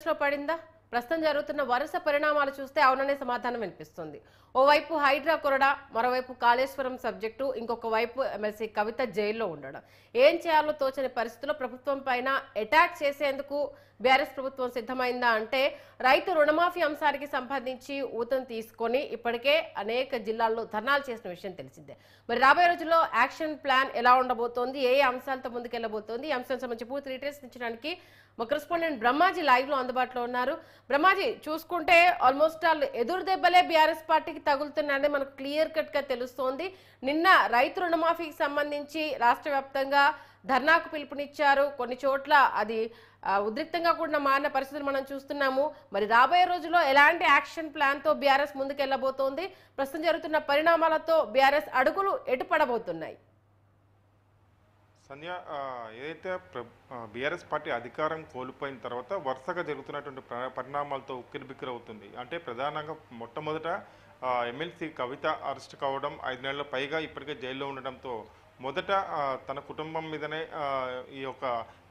లో పడిందా? ప్రస్తుతం జరుగుతున్న వరుస పరిణామాలు చూస్తే అవుననే సమాధానం వినిపిస్తుంది. ఓవైపు హైడ్రా కొరడా, మరోవైపు కాళేశ్వరం సబ్జెక్టు, ఇంకొక వైపు ఎమ్మెల్సీ కవిత జైల్లో ఉండడం. ఏం చేయాలో తోచని పరిస్థితుల్లో ప్రభుత్వం పైన అటాక్ చేసేందుకు బీఆర్ఎస్ ప్రభుత్వం సిద్ధమైందా అంటే, రైతు రుణమాఫీ అంశానికి సంబంధించి ఊతం తీసుకొని ఇప్పటికే అనేక జిల్లాల్లో ధర్నాలు చేసిన విషయం తెలిసిందే. మరి రాబోయే రోజుల్లో యాక్షన్ ప్లాన్ ఎలా ఉండబోతోంది, ఏ అంశాలతో ముందుకెళ్లబోతోంది, ఈ అంశం సంబంధించి పూర్తి డీటెయిల్స్ ఇచ్చడానికి మా కరెస్పాండెంట్ బ్రహ్మాజీ లైవ్ లో అందుబాటులో ఉన్నారు. బ్రహ్మాజీ, చూసుకుంటే ఆల్మోస్ట్ ఆల్ ఎదురు దెబ్బలే బీఆర్ఎస్ పార్టీకి తగులుతున్నాయని మనకు క్లియర్ కట్ గా తెలుస్తోంది. నిన్న రైతు రుణమాఫీకి సంబంధించి రాష్ట్ర వ్యాప్తంగా ధర్నాకు పిలుపునిచ్చారు. కొన్ని చోట్ల అది ఉద్రిక్తంగా కూడా మారిన పరిస్థితులు మనం చూస్తున్నాము. మరి రాబోయే రోజుల్లో ఎలాంటి యాక్షన్ ప్లాన్ తో బీఆర్ఎస్ ముందుకెళ్లబోతోంది? ప్రస్తుతం జరుగుతున్న పరిణామాలతో బీఆర్ఎస్ అడుగులు ఎటుపడబోతున్నాయి? సంధ్య, ఏదైతే బీఆర్ఎస్ పార్టీ అధికారం కోల్పోయిన తర్వాత వరుసగా జరుగుతున్నటువంటి పరిణామాలతో ఉక్కిరిబిక్కిరి అవుతుంది. అంటే ప్రధానంగా మొట్టమొదట ఎమ్మెల్సీ కవిత అరెస్ట్ కావడం, 5 నెలల పైగా ఇప్పటికే జైల్లో ఉండడంతో మొదట తన కుటుంబం మీదనే ఈ యొక్క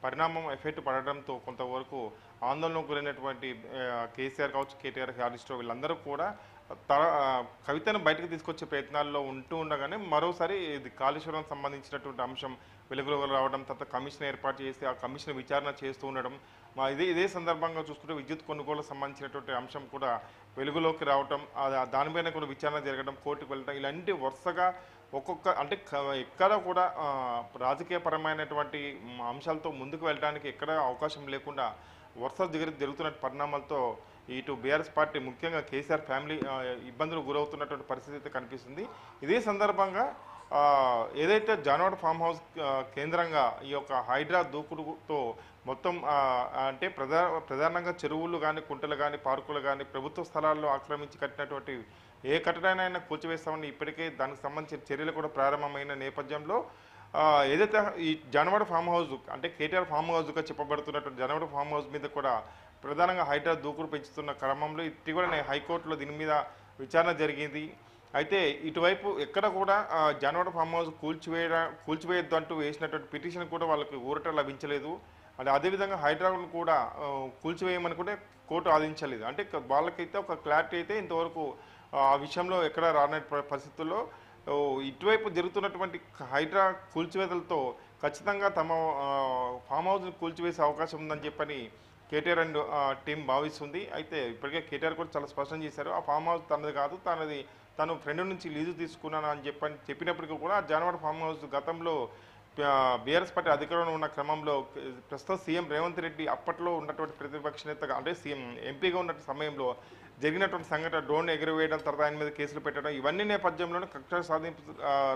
పరిణామం ఎఫెక్ట్ పడడంతో కొంతవరకు ఆందోళనకు గురైనటువంటి కేసీఆర్ కావచ్చు, కేటీఆర్, హరీష్ రావు వీళ్ళందరూ కూడా కవితను బయటకు తీసుకొచ్చే ప్రయత్నాల్లో ఉంటూ ఉండగానే మరోసారి ఇది కాళేశ్వరం సంబంధించినటువంటి అంశం వెలుగులోకి రావడం, తర్వాత కమిషన్ ఏర్పాటు చేసి ఆ కమిషన్ విచారణ చేస్తూ ఉండడం, ఇదే సందర్భంగా చూసుకుంటే విద్యుత్ కొనుగోలుకు సంబంధించినటువంటి అంశం కూడా వెలుగులోకి రావడం, దానిపైన కూడా విచారణ జరగడం, కోర్టుకు వెళ్ళడం, ఇలాంటి వరుసగా ఒక్కొక్క అంటే ఎక్కడ కూడా రాజకీయపరమైనటువంటి అంశాలతో ముందుకు వెళ్ళడానికి ఎక్కడ అవకాశం లేకుండా వరుస జరుగుతున్న పరిణామాలతో ఇటు బీఆర్ఎస్ పార్టీ ముఖ్యంగా కేసీఆర్ ఫ్యామిలీ ఇబ్బందులు గురవుతున్నటువంటి పరిస్థితి అయితే కనిపిస్తుంది. ఇదే సందర్భంగా ఏదైతే జానవాడ ఫామ్ హౌస్ కేంద్రంగా ఈ యొక్క హైడ్రా దూకుడుతో మొత్తం అంటే ప్రధానంగా చెరువులు కానీ, కుంటలు కానీ, పార్కులు కానీ ప్రభుత్వ స్థలాల్లో ఆక్రమించి కట్టినటువంటి ఏ కట్టడానైనా కూల్చివేస్తామని ఇప్పటికే దానికి సంబంధించిన చర్యలు కూడా ప్రారంభమైన నేపథ్యంలో ఏదైతే ఈ జానవాడ ఫామ్ హౌస్ అంటే కేటీఆర్ ఫామ్ హౌస్గా చెప్పబడుతున్నటువంటి జానవాడ ఫామ్ హౌస్ మీద కూడా ప్రధానంగా హైడ్రా దూకుడు పెంచుతున్న క్రమంలో ఇటీవల హైకోర్టులో దీని మీద విచారణ జరిగింది. అయితే ఇటువైపు ఎక్కడ కూడా జానవాడ ఫామ్ హౌస్ కూల్చివేయద్దు అంటూ వేసినటువంటి పిటిషన్ కూడా వాళ్ళకి ఊరట లభించలేదు. అంటే అదేవిధంగా హైడ్రాను కూడా కూల్చివేయమని కూడా కోర్టు ఆదేశించలేదు. అంటే వాళ్ళకైతే ఒక క్లారిటీ అయితే ఇంతవరకు ఆ విషయంలో ఎక్కడ రాని పరిస్థితుల్లో ఇటువైపు జరుగుతున్నటువంటి హైడ్రా కూల్చివేతలతో ఖచ్చితంగా తమ ఫామ్ హౌస్ని కూల్చివేసే అవకాశం ఉందని చెప్పని కేటీఆర్ అండ్ టీం భావిస్తుంది. అయితే ఇప్పటికే కేటీఆర్ కూడా చాలా స్పష్టం చేశారు, ఆ ఫామ్ హౌస్ తనది కాదు, తను ఫ్రెండ్ నుంచి లీజు తీసుకున్నాను అని చెప్పినప్పటికీ కూడా జానవాడ ఫామ్ హౌస్ గతంలో బీఆర్ఎస్ పార్టీ అధికారంలో ఉన్న క్రమంలో ప్రస్తుతం సీఎం రేవంత్ రెడ్డి అప్పట్లో ఉన్నటువంటి ప్రతిపక్ష నేతగా అంటే సీఎం ఎంపీగా ఉన్న సమయంలో జరిగినటువంటి సంఘటన డ్రోన్ ఎగురవేయడం, తర్వాత ఆయన మీద కేసులు పెట్టడం, ఇవన్నీ నేపథ్యంలోనే కక్ష సాధింపు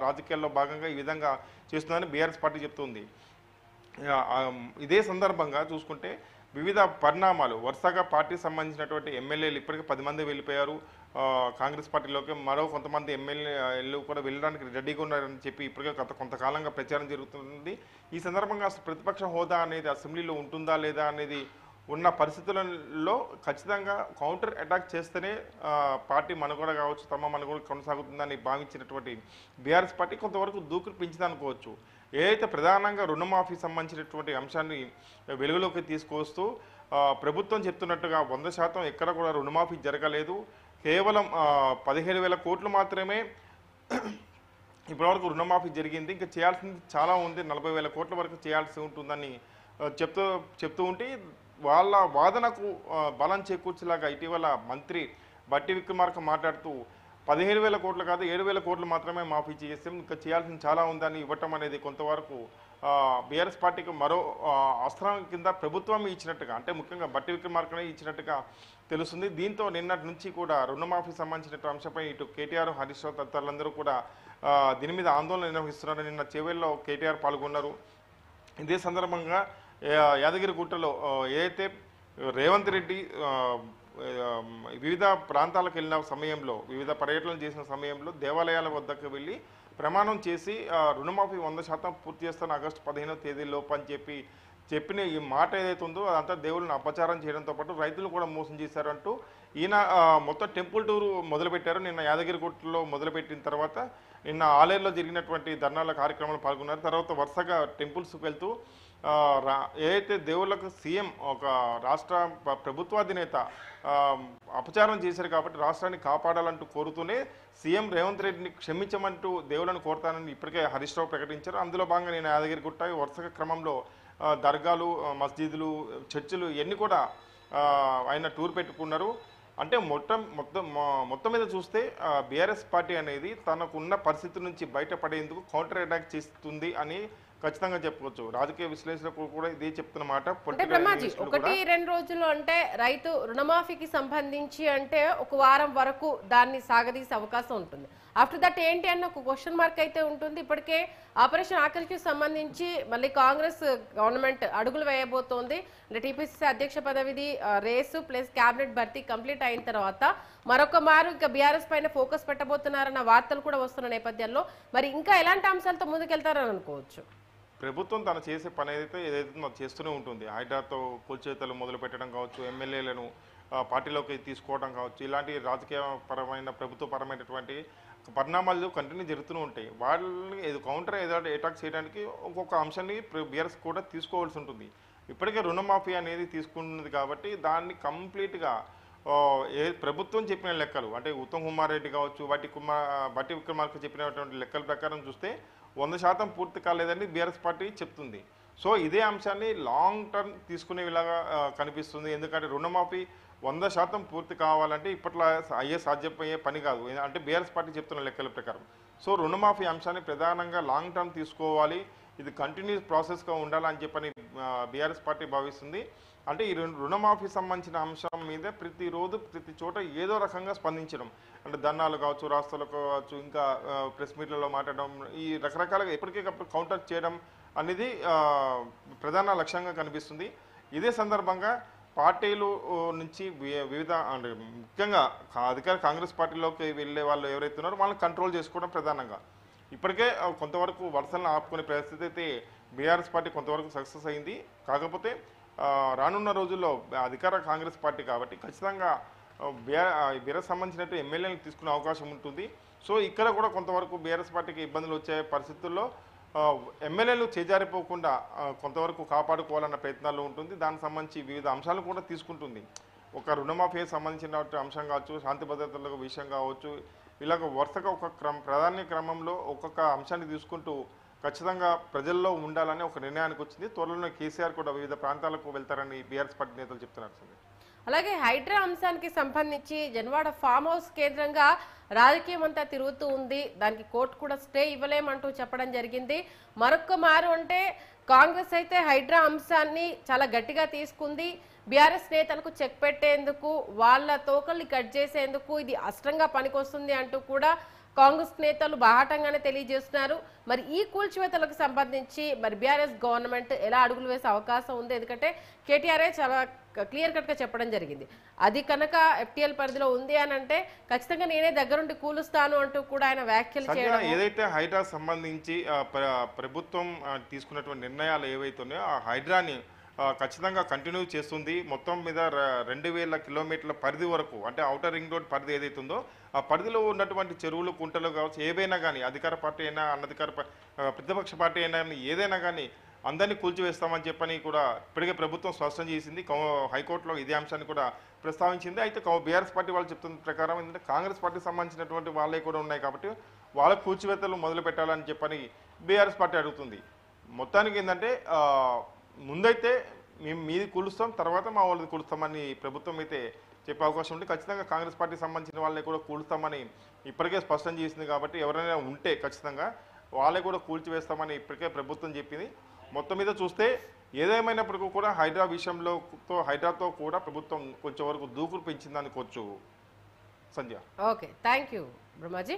రాజకీయాల్లో భాగంగా ఈ విధంగా చేస్తుందని బీఆర్ఎస్ పార్టీ చెప్తుంది. ఇదే సందర్భంగా చూసుకుంటే వివిధ పరిణామాలు వరుసగా పార్టీకి సంబంధించినటువంటి ఎమ్మెల్యేలు ఇప్పటికే 10 మంది వెళ్ళిపోయారు కాంగ్రెస్ పార్టీలోకి. మరో కొంతమంది ఎమ్మెల్యేలు కూడా వెళ్ళడానికి రెడీగా ఉన్నారని చెప్పి ఇప్పటికే కొంతకాలంగా ప్రచారం జరుగుతుంది. ఈ సందర్భంగా అసలు ప్రతిపక్ష హోదా అనేది అసెంబ్లీలో ఉంటుందా లేదా అనేది ఉన్న పరిస్థితులలో ఖచ్చితంగా కౌంటర్ అటాక్ చేస్తేనే పార్టీ మనుగడ కావచ్చు, తమ మనుగడ కొనసాగుతుందని భావించినటువంటి బీఆర్ఎస్ పార్టీ కొంతవరకు దూకుడు పెంచిందనుకోవచ్చు. ఏదైతే ప్రధానంగా రుణమాఫీ సంబంధించినటువంటి అంశాన్ని వెలుగులోకి తీసుకొస్తూ ప్రభుత్వం చెప్తున్నట్టుగా 100% ఎక్కడ కూడా రుణమాఫీ జరగలేదు, కేవలం 17,000 కోట్లు మాత్రమే ఇప్పటివరకు రుణమాఫీ జరిగింది, ఇంకా చేయాల్సింది చాలా ఉంది, 40,000 కోట్ల వరకు చేయాల్సి ఉంటుందని చెప్తూ ఉంటే వాళ్ళ వాదనకు బలం చేకూర్చేలాగా ఇటీవల మంత్రి బట్టి విక్రమార్క మాట్లాడుతూ 17,000 కోట్లు కాదు 7,000 కోట్లు మాత్రమే మాఫీ చేస్తాం, ఇంకా చేయాల్సింది చాలా ఉందని ఇవ్వటం అనేది కొంతవరకు బీఆర్ఎస్ పార్టీకి మరో అస్త్రం కింద ప్రభుత్వం ఇచ్చినట్టుగా, అంటే ముఖ్యంగా బట్టి విక్రమార్కనే ఇచ్చినట్టుగా తెలుస్తుంది. దీంతో నిన్నటి నుంచి కూడా రుణమాఫీ సంబంధించిన అంశంపై ఇటు కేటీఆర్, హరీష్ రావు తదితరులందరూ కూడా దీని మీద ఆందోళన నిర్వహిస్తున్నారు. నిన్న చేవెళ్ళలో కేటీఆర్ పాల్గొన్నారు. ఇదే సందర్భంగా యాదగిరిగుట్టలో ఏదైతే రేవంత్ రెడ్డి వివిధ ప్రాంతాలకు వెళ్ళిన సమయంలో, వివిధ పర్యటనలు చేసిన సమయంలో దేవాలయాల వద్దకు వెళ్ళి ప్రమాణం చేసి రుణమాఫీ 100% పూర్తి చేస్తాను ఆగస్టు 15వ తేదీలోపు అని చెప్పిన ఈ మాట ఏదైతే ఉందో అదంతా దేవుళ్ళని అపచారం చేయడంతో పాటు రైతులు కూడా మోసం చేశారంటూ ఈయన మొత్తం టెంపుల్ టూరు మొదలుపెట్టారు. నిన్న యాదగిరిగుట్టలో మొదలుపెట్టిన తర్వాత నిన్న ఆలయంలో జరిగినటువంటి ధర్నాల కార్యక్రమాలు పాల్గొన్నారు. తర్వాత వరుసగా టెంపుల్స్కి వెళ్తూ ఏదైతే దేవుళ్ళకు సీఎం ఒక రాష్ట్ర ప్రభుత్వాధినేత ఆ, అపచారం చేశారు కాబట్టి రాష్ట్రాన్ని కాపాడాలంటూ కోరుతూనే సీఎం రేవంత్ రెడ్డిని క్షమించమంటూ దేవుళ్ళను కోరుతానని ఇప్పటికే హరీష్ రావు ప్రకటించారు. అందులో భాగంగా నేను యాదగిరిగుట్ట వరుసగా క్రమంలో దర్గాలు, మస్జిదులు, చర్చిలు ఇవన్నీ కూడా ఆయన టూర్ పెట్టుకున్నారు. అంటే మొత్తం మీద చూస్తే బీఆర్ఎస్ పార్టీ అనేది తనకున్న పరిస్థితి నుంచి బయటపడేందుకు కౌంటర్ అటాక్ చేస్తుంది అని ఖచ్చితంగా చెప్పుకోవచ్చు. రాజకీయ విశ్లేషకులు కూడా ఇదే చెప్తున్నమాట. అంటే బ్రహ్మాజీ, 1-2 రోజులు అంటే రైతు రుణమాఫీకి సంబంధించి అంటే ఒక వారం వరకు దాన్ని సాగదీసే అవకాశం ఉంటుంది. ఆఫ్టర్ దట్ ఏంటి అన్న ఒక క్వశ్చన్ మార్క్ అయితే ఉంటుంది. ఇప్పటికే ఆపరేషన్ ఆకర్షికి సంబంధించి మళ్ళీ కాంగ్రెస్ గవర్నమెంట్ అడుగులు వేయబోతోంది. అంటే టీపీసీసీ అధ్యక్ష పదవిది రేసు ప్లస్ క్యాబినెట్ భర్తీ కంప్లీట్ అయిన తర్వాత మరొక మారు ఇంకా బీఆర్ఎస్ పైన ఫోకస్ పెట్టబోతున్నారన్న వార్తలు కూడా వస్తున్న నేపథ్యంలో మరి ఇంకా ఎలాంటి అంశాలతో ముందుకెళ్తారని అనుకోవచ్చు? ప్రభుత్వం తను చేసే పని ఏదైతే చేస్తూనే ఉంటుంది. హైడ్రాతో కూల్చేతలు మొదలు పెట్టడం కావచ్చు, ఎమ్మెల్యేలను పార్టీలోకి తీసుకోవడం కావచ్చు, ఇలాంటి రాజకీయపరమైన ప్రభుత్వపరమైనటువంటి పరిణామాలు కంటిన్యూ జరుగుతూనే ఉంటాయి. వాళ్ళని కౌంటర్ అటాక్ చేయడానికి ఒక్కొక్క అంశాన్ని బీఆర్ఎస్ కూడా తీసుకోవాల్సి ఉంటుంది. ఇప్పటికే రుణమాఫీ అనేది తీసుకున్నది కాబట్టి దాన్ని కంప్లీట్గా ప్రభుత్వం చెప్పిన లెక్కలు అంటే ఉత్తమ్ కుమార్ రెడ్డి కావచ్చు, బట్టి విక్రమార్క చెప్పినటువంటి లెక్కల ప్రకారం చూస్తే 100% పూర్తి కాలేదని బీఆర్ఎస్ పార్టీ చెప్తుంది. సో ఇదే అంశాన్ని లాంగ్ టర్మ్ తీసుకునేలాగా కనిపిస్తుంది. ఎందుకంటే రుణమాఫీ 100% పూర్తి కావాలంటే ఇప్పట్లో సాధ్యమయ్యే పని కాదు. అంటే బీఆర్ఎస్ పార్టీ చెప్తున్న లెక్కల ప్రకారం. సో రుణమాఫీ అంశాన్ని ప్రధానంగా లాంగ్ టర్మ్ తీసుకోవాలి, ఇది కంటిన్యూస్ ప్రాసెస్గా ఉండాలని చెప్పని బీఆర్ఎస్ పార్టీ భావిస్తుంది. అంటే ఈ రుణమాఫీ సంబంధించిన అంశం మీద ప్రతిరోజు ప్రతి చోట ఏదో రకంగా స్పందించడం, అంటే ధర్నాలు కావచ్చు, రాస్తాలు కావచ్చు, ఇంకా ప్రెస్ మీట్లలో మాట్లాడడం, ఈ రకరకాలుగా ఎప్పటికప్పుడు కౌంటర్ చేయడం అనేది ప్రధాన లక్ష్యంగా కనిపిస్తుంది. ఇదే సందర్భంగా పార్టీలు నుంచి వివిధ అంటే ముఖ్యంగా అధికార కాంగ్రెస్ పార్టీలోకి వెళ్ళే వాళ్ళు ఎవరైతే ఉన్నారో వాళ్ళని కంట్రోల్ చేసుకోవడం ప్రధానంగా. ఇప్పటికే కొంతవరకు వరుసలను ఆపుకునే పరిస్థితి అయితే బీఆర్ఎస్ పార్టీ కొంతవరకు సక్సెస్ అయింది. కాకపోతే రానున్న రోజుల్లో అధికార కాంగ్రెస్ పార్టీ కాబట్టి ఖచ్చితంగా బీఆర్ఎస్ సంబంధించినట్టు ఎమ్మెల్యేలను తీసుకునే అవకాశం ఉంటుంది. సో ఇక్కడ కూడా కొంతవరకు బీఆర్ఎస్ పార్టీకి ఇబ్బందులు వచ్చే పరిస్థితుల్లో ఎమ్మెల్యేలు చేజారిపోకుండా కొంతవరకు కాపాడుకోవాలన్న ప్రయత్నాలు ఉంటుంది. దానికి సంబంధించి వివిధ అంశాలు కూడా తీసుకుంటుంది. ఒక రుణమాఫీ సంబంధించిన అంశం కావచ్చు, శాంతి భద్రతల విషయం కావచ్చు, ఇలాగ వరుసగా ఒక ప్రాధాన్య క్రమంలో ఒక్కొక్క అంశాన్ని తీసుకుంటూ ఖచ్చితంగా ప్రజల్లో ఉండాలని ఒక నిర్ణయానికి వచ్చింది. త్వరలోనే కేసీఆర్ కూడా వివిధ ప్రాంతాలకు వెళ్తారని బీఆర్ఎస్ పార్టీ నేతలు చెప్తున్నారు. అలాగే హైడ్రా అంశానికి సంబంధించి జన్వాడ ఫామ్ హౌస్ కేంద్రంగా రాజకీయం అంతా తిరుగుతూ ఉంది. దానికి కోర్టు కూడా స్టే ఇవ్వలేమంటూ చెప్పడం జరిగింది. మరొక్క మారు అంటే కాంగ్రెస్ అయితే హైడ్రా అంశాన్ని చాలా గట్టిగా తీసుకుంది. బీఆర్ఎస్ నేతలకు చెక్ పెట్టేందుకు, వాళ్ళ తోకల్ని కట్ చేసేందుకు ఇది అస్త్రంగా పనికొస్తుంది అంటూ కూడా కాంగ్రెస్ నేతలు బాహాటంగానే తెలియజేస్తున్నారు. మరి ఈ కూల్చివేతలకు సంబంధించి మరి బీఆర్ఎస్ గవర్నమెంట్ ఎలా అడుగులు వేసే అవకాశం ఉంది? ఎందుకంటే కేటీఆర్ఏ చాలా క్లియర్ కట్గా చెప్పడం జరిగింది. అది కనుక ఎఫ్టీఎల్ పరిధిలో ఉంది అని అంటే ఖచ్చితంగా నేనే దగ్గరుండి కూలుస్తాను అంటూ కూడా ఆయన వ్యాఖ్యలు చేయడం. ఏదైతే హైడ్రా సంబంధించి ప్రభుత్వం తీసుకున్నటువంటి నిర్ణయాలు ఏవైతే ఉన్నాయో ఆ హైడ్రాని ఖచ్చితంగా కంటిన్యూ చేస్తుంది. మొత్తం మీద 2000 కిలోమీటర్ల పరిధి వరకు, అంటే ఔటర్ రింగ్ రోడ్ పరిధి ఏదైతుందో ఆ పరిధిలో ఉన్నటువంటి చెరువులు, కుంటలు కావచ్చు, ఏవైనా కానీ అధికార పార్టీ అయినా ప్రతిపక్ష పార్టీ అయినా ఏదైనా కానీ అందరినీ కూల్చివేస్తామని చెప్పని కూడా ఇప్పటికే ప్రభుత్వం స్పష్టం చేసింది. హైకోర్టులో ఇదే అంశాన్ని కూడా ప్రస్తావించింది. అయితే బీఆర్ఎస్ పార్టీ వాళ్ళు చెప్తున్న ప్రకారం ఏంటంటే కాంగ్రెస్ పార్టీకి సంబంధించినటువంటి వాళ్ళే కూడా ఉన్నాయి కాబట్టి వాళ్ళ కూల్చివేతలు మొదలు పెట్టాలని చెప్పని బీఆర్ఎస్ పార్టీ అడుగుతుంది. మొత్తానికి ఏంటంటే ముందైతే మేము మీది కూలుస్తాం, తర్వాత మా వాళ్ళది కూలుస్తామని ప్రభుత్వం అయితే చెప్పే అవకాశం ఉంది. ఖచ్చితంగా కాంగ్రెస్ పార్టీకి సంబంధించిన వాళ్ళని కూడా కూలుస్తామని ఇప్పటికే స్పష్టం చేసింది. కాబట్టి ఎవరైనా ఉంటే ఖచ్చితంగా వాళ్ళే కూడా కూల్చివేస్తామని ఇప్పటికే ప్రభుత్వం చెప్పింది. మొత్తం మీద చూస్తే ఏదేమైనప్పటికీ కూడా హైడ్రాతో కూడా ప్రభుత్వం కొంచెం వరకు దూకుడు పెంచింది అనుకోవచ్చు. Sandhya. Okay, thank you Brahmaji.